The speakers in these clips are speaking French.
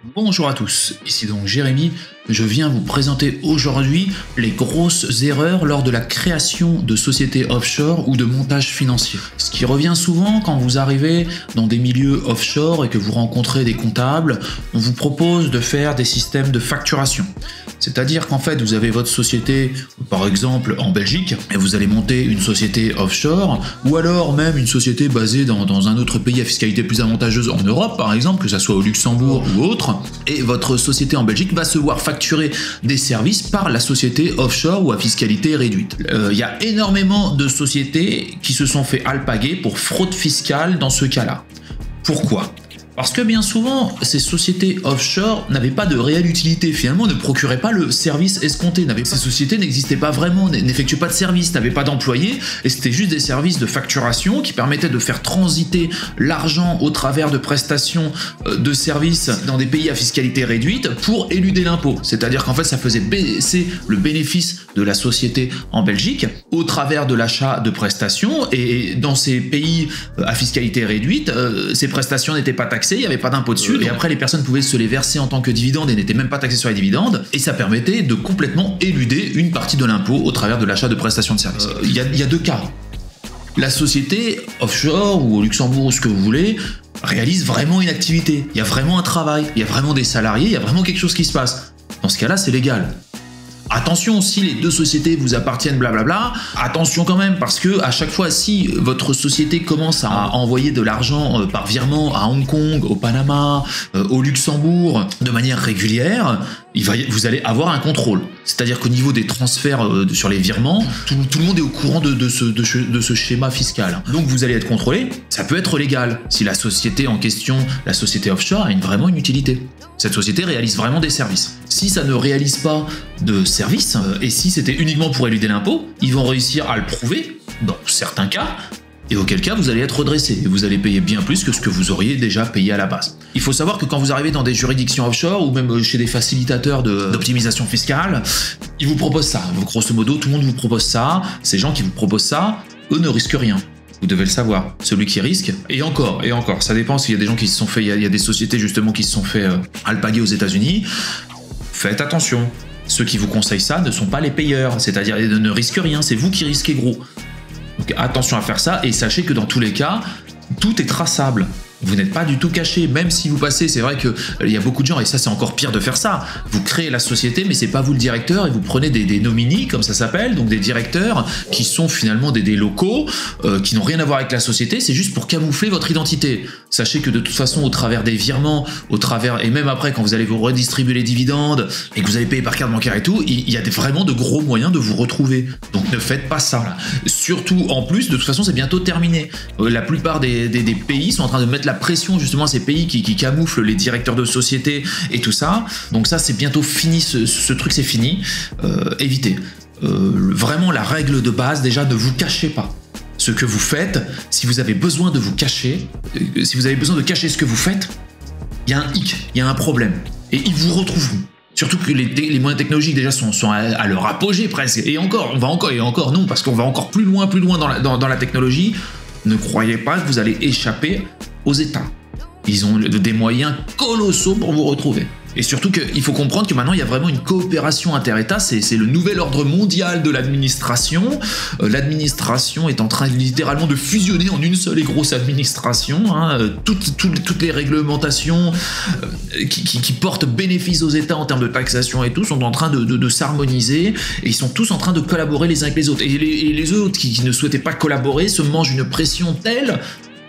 Bonjour à tous, ici donc Jérémy, je viens vous présenter aujourd'hui les grosses erreurs lors de la création de sociétés offshore ou de montage financier. Ce qui revient souvent quand vous arrivez dans des milieux offshore et que vous rencontrez des comptables, on vous propose de faire des systèmes de facturation. C'est-à-dire qu'en fait vous avez votre société par exemple en Belgique et vous allez monter une société offshore ou alors même une société basée dans un autre pays à fiscalité plus avantageuse en Europe par exemple, que ça soit au Luxembourg ou autre. Et votre société en Belgique va se voir facturer des services par la société offshore ou à fiscalité réduite. Il y a énormément de sociétés qui se sont fait alpaguer pour fraude fiscale dans ce cas-là. Pourquoi ? Parce que bien souvent, ces sociétés offshore n'avaient pas de réelle utilité, finalement ne procuraient pas le service escompté. Ces sociétés n'existaient pas vraiment, n'effectuaient pas de services, n'avaient pas d'employés, et c'était juste des services de facturation qui permettaient de faire transiter l'argent au travers de prestations de services dans des pays à fiscalité réduite pour éluder l'impôt. C'est-à-dire qu'en fait, ça faisait baisser le bénéfice de la société en Belgique au travers de l'achat de prestations, et dans ces pays à fiscalité réduite, ces prestations n'étaient pas taxées, il n'y avait pas d'impôt dessus, et après les personnes pouvaient se les verser en tant que dividendes et n'étaient même pas taxées sur les dividendes, et ça permettait de complètement éluder une partie de l'impôt au travers de l'achat de prestations de services. Il y a deux cas. La société offshore ou au Luxembourg ou ce que vous voulez réalise vraiment une activité, il y a vraiment un travail, il y a vraiment des salariés, il y a vraiment quelque chose qui se passe. Dans ce cas-là, c'est légal. Attention, si les deux sociétés vous appartiennent, blablabla, attention quand même, parce que à chaque fois, si votre société commence à envoyer de l'argent par virement à Hong Kong, au Panama, au Luxembourg, de manière régulière, vous allez avoir un contrôle. C'est-à-dire qu'au niveau des transferts sur les virements, tout le monde est au courant de ce schéma fiscal. Donc vous allez être contrôlé, ça peut être légal, si la société en question, la société offshore, a vraiment une utilité. Cette société réalise vraiment des services. Si ça ne réalise pas de services, et si c'était uniquement pour éluder l'impôt, ils vont réussir à le prouver, dans certains cas, et auquel cas vous allez être redressé, et vous allez payer bien plus que ce que vous auriez déjà payé à la base. Il faut savoir que quand vous arrivez dans des juridictions offshore, ou même chez des facilitateurs d'optimisation fiscale, ils vous proposent ça. Grosso modo, tout le monde vous propose ça, ces gens qui vous proposent ça, eux ne risquent rien. Vous devez le savoir. Celui qui risque, et encore, ça dépend s'il y a des gens qui se sont fait, il y a des sociétés justement qui se sont fait alpaguer aux États-Unis. Faites attention. Ceux qui vous conseillent ça ne sont pas les payeurs, c'est-à-dire ils ne risquent rien, c'est vous qui risquez gros. Donc attention à faire ça, et sachez que dans tous les cas, tout est traçable. Vous n'êtes pas du tout caché, même si vous passez, c'est vrai qu'il y a beaucoup de gens, et ça c'est encore pire de faire ça, vous créez la société mais c'est pas vous le directeur, et vous prenez des nominis, comme ça s'appelle, donc des directeurs qui sont finalement des locaux, qui n'ont rien à voir avec la société, c'est juste pour camoufler votre identité. Sachez que de toute façon, au travers des virements, et même après quand vous allez vous redistribuer les dividendes, et que vous allez payer par carte bancaire et tout, il y a vraiment de gros moyens de vous retrouver. Donc ne faites pas ça. Surtout en plus, de toute façon c'est bientôt terminé. La plupart des pays sont en train de mettre la pression justement à ces pays qui camouflent les directeurs de société et tout ça. Donc ça c'est bientôt fini, ce truc c'est fini. Évitez. Vraiment la règle de base, déjà ne vous cachez pas. Ce que vous faites, si vous avez besoin de vous cacher, si vous avez besoin de cacher ce que vous faites, il y a un hic, il y a un problème. Et ils vous retrouveront. Surtout que les moyens technologiques déjà sont à leur apogée presque. Et encore, non, parce qu'on va encore plus loin dans la technologie. Ne croyez pas que vous allez échapper aux États. Ils ont des moyens colossaux pour vous retrouver. Et surtout qu'il faut comprendre que maintenant il y a vraiment une coopération inter-États, c'est le nouvel ordre mondial de l'administration. L'administration est en train littéralement de fusionner en une seule et grosse administration. Toutes les réglementations qui portent bénéfice aux États en termes de taxation et tout sont en train de s'harmoniser, et ils sont tous en train de collaborer les uns avec les autres. Et les autres qui ne souhaitaient pas collaborer se mangent une pression telle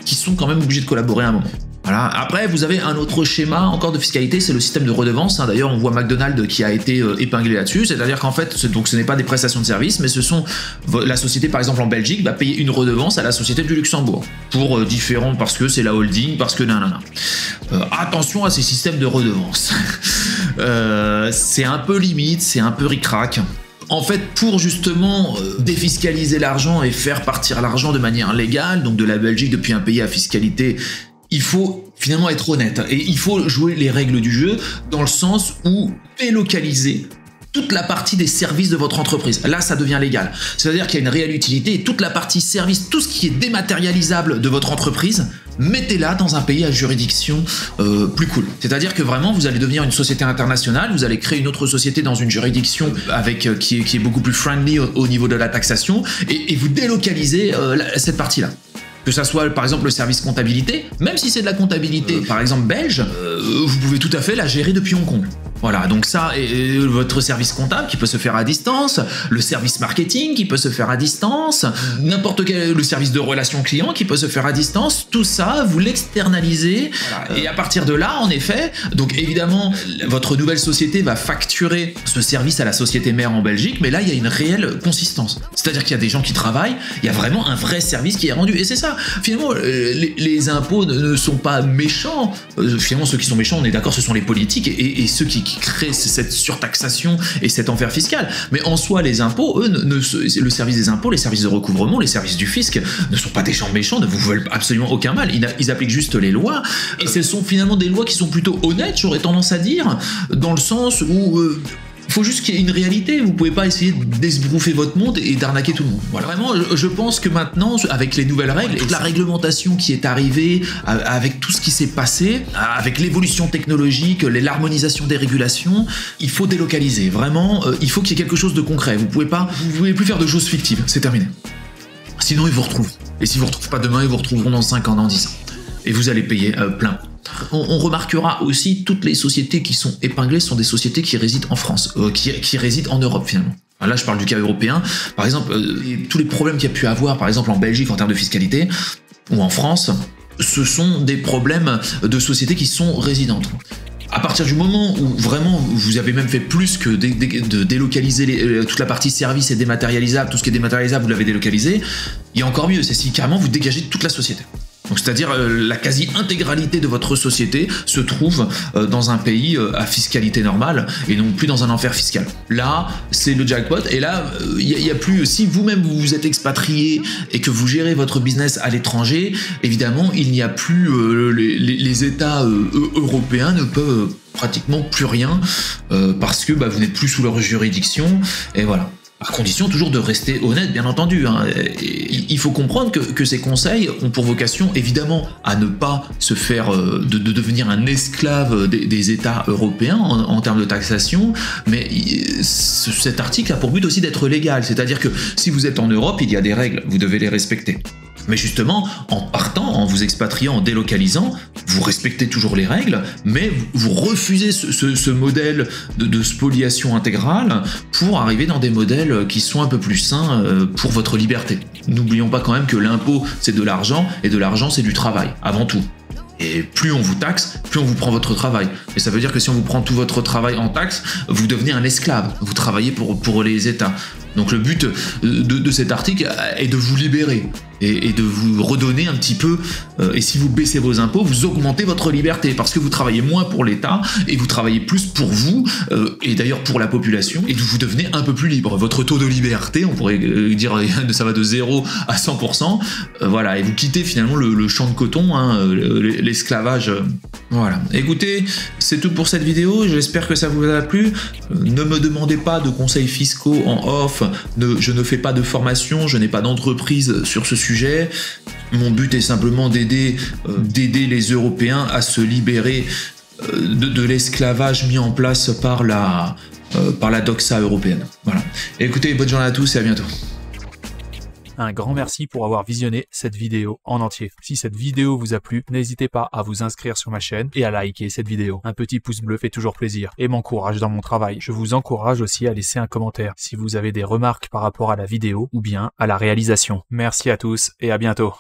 qu'ils sont quand même obligés de collaborer à un moment. Voilà. Après, vous avez un autre schéma encore de fiscalité, c'est le système de redevance. D'ailleurs, on voit McDonald's qui a été épinglé là-dessus. C'est-à-dire qu'en fait, ce n'est pas des prestations de services, mais ce sont la société, par exemple en Belgique, va payer une redevance à la société du Luxembourg pour différents, parce que c'est la holding, parce que nanana. Attention à ces systèmes de redevance. C'est un peu limite, c'est un peu ric-rac. En fait, pour justement défiscaliser l'argent et faire partir l'argent de manière légale, donc de la Belgique depuis un pays à fiscalité, il faut finalement être honnête et il faut jouer les règles du jeu dans le sens où délocaliser toute la partie des services de votre entreprise. Là, ça devient légal. C'est-à-dire qu'il y a une réelle utilité et toute la partie service, tout ce qui est dématérialisable de votre entreprise, mettez-la dans un pays à juridiction plus cool. C'est-à-dire que vraiment, vous allez devenir une société internationale, vous allez créer une autre société dans une juridiction avec qui est beaucoup plus friendly au niveau de la taxation et vous délocalisez cette partie-là. Que ça soit par exemple le service comptabilité, même si c'est de la comptabilité par exemple belge, vous pouvez tout à fait la gérer depuis Hong Kong. Voilà, donc ça, et votre service comptable qui peut se faire à distance, le service marketing qui peut se faire à distance, n'importe quel, le service de relation client qui peut se faire à distance, tout ça, vous l'externalisez. Voilà. Et à partir de là, en effet, donc évidemment, votre nouvelle société va facturer ce service à la société mère en Belgique, mais là, il y a une réelle consistance. C'est-à-dire qu'il y a des gens qui travaillent, il y a vraiment un vrai service qui est rendu. Et c'est ça, finalement, les impôts ne sont pas méchants. Finalement, ceux qui sont méchants, on est d'accord, ce sont les politiques et ceux qui créent cette surtaxation et cet enfer fiscal. Mais en soi, les impôts, eux, le service des impôts, les services de recouvrement, les services du fisc ne sont pas des gens méchants, ne vous veulent absolument aucun mal. Ils appliquent juste les lois. Et ce sont finalement des lois qui sont plutôt honnêtes, j'aurais tendance à dire, dans le sens où... il faut juste qu'il y ait une réalité, vous pouvez pas essayer d'esbrouffer votre monde et d'arnaquer tout le monde. Voilà. Vraiment, je pense que maintenant, avec les nouvelles règles, et toute la réglementation qui est arrivée, avec tout ce qui s'est passé, avec l'évolution technologique, l'harmonisation des régulations, il faut délocaliser. Vraiment, il faut qu'il y ait quelque chose de concret. Vous pouvez plus faire de choses fictives, c'est terminé. Sinon, ils vous retrouvent. Et s'ils vous retrouvent pas demain, ils vous retrouveront dans 5 ans, dans 10 ans. Et vous allez payer plein. On remarquera aussi toutes les sociétés qui sont épinglées sont des sociétés qui résident en France, qui résident en Europe finalement. Là, je parle du cas européen. Par exemple, tous les problèmes qu'il y a pu avoir, par exemple en Belgique en termes de fiscalité, ou en France, ce sont des problèmes de sociétés qui sont résidentes. À partir du moment où vraiment vous avez même fait plus que de délocaliser toute la partie service et dématérialisable, tout ce qui est dématérialisable, vous l'avez délocalisé, il y a encore mieux, c'est si carrément vous dégagez toute la société. Donc c'est-à-dire la quasi-intégralité de votre société se trouve dans un pays à fiscalité normale et non plus dans un enfer fiscal. Là, c'est le jackpot et là, il y a plus. Si vous-même vous êtes expatrié et que vous gérez votre business à l'étranger, évidemment, il n'y a plus les États européens ne peuvent pratiquement plus rien parce que vous n'êtes plus sous leur juridiction et voilà. À condition toujours de rester honnête, bien entendu. Hein. Il faut comprendre que ces conseils ont pour vocation, évidemment, à ne pas se faire de devenir un esclave des États européens en termes de taxation, mais cet article a pour but aussi d'être légal. C'est-à-dire que si vous êtes en Europe, il y a des règles, vous devez les respecter. Mais justement, en partant, en vous expatriant, en délocalisant, vous respectez toujours les règles, mais vous refusez ce modèle de spoliation intégrale pour arriver dans des modèles qui sont un peu plus sains pour votre liberté. N'oublions pas quand même que l'impôt, c'est de l'argent, et de l'argent, c'est du travail, avant tout. Et plus on vous taxe, plus on vous prend votre travail. Et ça veut dire que si on vous prend tout votre travail en taxe, vous devenez un esclave. Vous travaillez pour les États. Donc le but de cet article est de vous libérer et de vous redonner un petit peu. Et si vous baissez vos impôts, vous augmentez votre liberté parce que vous travaillez moins pour l'État et vous travaillez plus pour vous et d'ailleurs pour la population et vous devenez un peu plus libre. Votre taux de liberté, on pourrait dire, ça va de 0 à 100%. Voilà, et vous quittez finalement le champ de coton, hein, l'esclavage. Voilà. Écoutez, c'est tout pour cette vidéo. J'espère que ça vous a plu. Ne me demandez pas de conseils fiscaux en off. Je ne fais pas de formation, je n'ai pas d'entreprise sur ce sujet. Mon but est simplement d'aider les Européens à se libérer de l'esclavage mis en place par la doxa européenne. Voilà. Écoutez, bonne journée à tous et à bientôt. Un grand merci pour avoir visionné cette vidéo en entier. Si cette vidéo vous a plu, n'hésitez pas à vous inscrire sur ma chaîne et à liker cette vidéo. Un petit pouce bleu fait toujours plaisir et m'encourage dans mon travail. Je vous encourage aussi à laisser un commentaire si vous avez des remarques par rapport à la vidéo ou bien à la réalisation. Merci à tous et à bientôt.